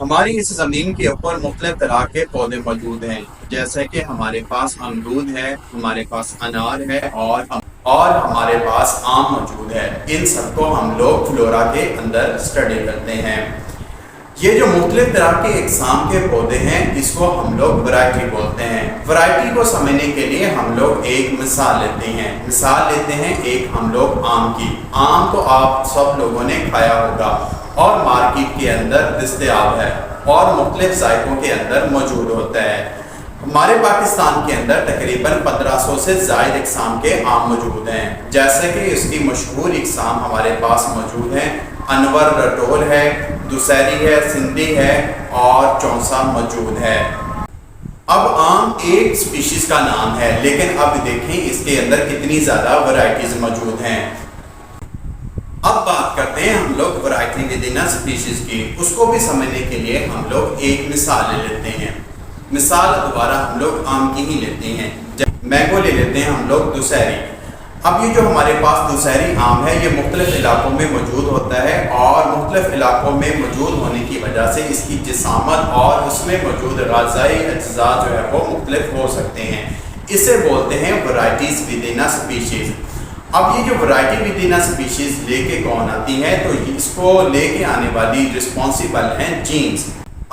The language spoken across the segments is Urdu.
ہماری اس زمین کے اوپر مختلف طرح کے پودے موجود ہیں، جیسے کہ ہمارے پاس امرود ہے، ہمارے پاس انار ہے اور ہمارے پاس آم موجود ہے۔ ان سب کو ہم لوگ فلورا کے اندر اسٹڈی کرتے ہیں۔ یہ جو مختلف طرح کے اقسام کے پودے ہیں اس کو ہم لوگ ورائٹی بولتے ہیں۔ ورائٹی کو سمجھنے کے لیے ہم لوگ ایک مثال لیتے ہیں ایک ہم لوگ آم کی۔ آم تو آپ سب لوگوں نے کھایا ہوگا اور مارکیٹ کے اندر دستیاب ہے اور مختلف ذائقوں کے اندر موجود ہوتا ہے۔ ہمارے پاکستان کے اندر تقریباً 1500 سے زائد اقسام کے آم موجود ہیں، جیسے کہ اس کی مشہور اقسام ہمارے پاس موجود ہیں۔ انور رٹول ہے، دوسری ہے، سندھی ہے اور چونسا موجود ہے۔ اب آم ایک سپیشیز کا نام ہے، لیکن اب دیکھیں اس کے اندر کتنی زیادہ ورائٹیز موجود ہیں۔ اب بات کرتے ہیں ہم لوگ ورائٹی ودن اے سپیشیز کی۔ اس کو بھی سمجھنے کے لیے ہم لوگ ایک مثال لے لیتے ہیں۔ مثال دوبارہ ہم لوگ آم کی ہی لیتے ہیں۔ مینگو لے لیتے ہیں ہم لوگ دوسری۔ اب یہ جو ہمارے پاس دوسری آم ہے یہ مختلف علاقوں میں موجود ہوتا ہے اور مختلف علاقوں میں موجود ہونے کی وجہ سے اس کی جسامت اور اس میں موجود غذائی اجزاء جو ہے وہ مختلف ہو سکتے ہیں۔ اسے بولتے ہیں ورائٹیز ودن اے سپیشیز۔ اب یہ جو ورائٹی ودن اے سپیشیز لے کے کون آتی ہے تو اس کو لے کے آنے والی رسپانسیبل ہیں جینز۔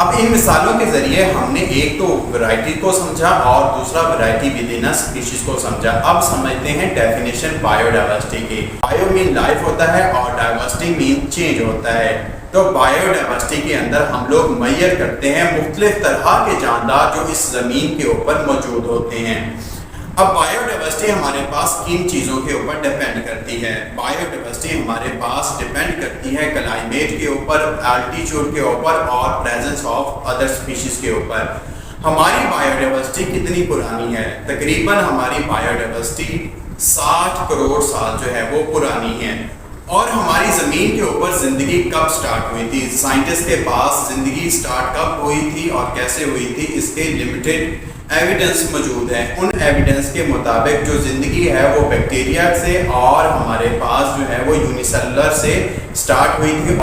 اب ان مثالوں کے ذریعے ہم نے ایک تو ورائٹی کو سمجھا اور دوسرا ورائٹی ودن اے سپیشیز کو سمجھا۔ اب سمجھتے ہیں ڈیفینیشن بایو ڈائیورسٹی کی۔ بایو مین لائف ہوتا ہے اور ڈائیورسٹی مین چینج ہوتا ہے۔ تو بایو ڈائیورسٹی کے اندر ہم لوگ میئر کرتے ہیں مختلف طرح کے جاندار جو اس زمین کے اوپر موجود ہوتے ہیں۔ اب بایو ڈائیورسٹی ہمارے پاس کن چیزوں کے اوپر ڈیپینڈ کرتی ہے؟ بایو ڈائیورسٹی ہمارے پاس ڈیپینڈ کرتی ہے کلائمیٹ کے اوپر، الٹیچیوڈ کے اوپر اور پریزنس آف ادر سپیشیز کے اوپر۔ ہماری بایو ڈائیورسٹی کتنی پرانی ہے؟ تقریباً ہماری بایو ڈائیورسٹی 60 کروڑ سال جو ہے وہ پرانی ہے۔ اور ہماری زمین کے اوپر زندگی کب سٹارٹ ہوئی تھی؟ سائنٹسٹ کے پاس زندگی سٹارٹ کب ہوئی تھی اور کیسے ہوئی تھی اس کے لمیٹڈ ایویڈنس موجود ہے۔ ان ایویڈنس کے مطابق جو زندگی ہے وہ بیکٹیریا سے اور ہمارے پاس جو ہے وہ یونیسیلولر سے سٹارٹ ہوئی تھی۔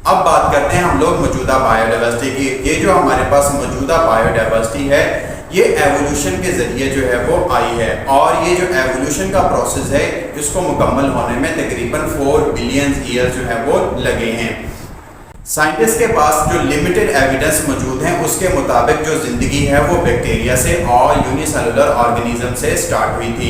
اب بات کرتے ہیں ہم لوگ موجودہ بایو ڈائیورسٹی کی۔ یہ جو ہمارے پاس موجودہ بایو ڈائیورسٹی ہے یہ ایوولوشن کے ذریعے جو ہے وہ آئی ہے اور یہ جو ایوولوشن کا پروسیس ہے اس کو مکمل ہونے میں تقریباً 4 بلین ایئر جو ہے وہ لگے ہیں۔ سائنٹسٹ کے پاس جو لمیٹڈ ایویڈنس موجود ہیں اس کے مطابق جو زندگی ہے وہ بیکٹیریا سے اور یونیسیلولر آرگنیزم سے سٹارٹ ہوئی تھی۔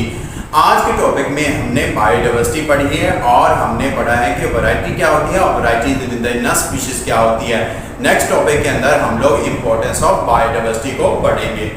آج کے ٹاپک میں ہم نے بایو ڈائیورسٹی پڑھی ہے اور ہم نے پڑھا ہے کہ ورائٹی کیا ہوتی ہے اور ورائٹی ودن اے سپیشیز کیا ہوتی ہے۔ نیکسٹ ٹاپک کے اندر ہم لوگ امپورٹنس آف بایو ڈائیورسٹی کو پڑھیں گے۔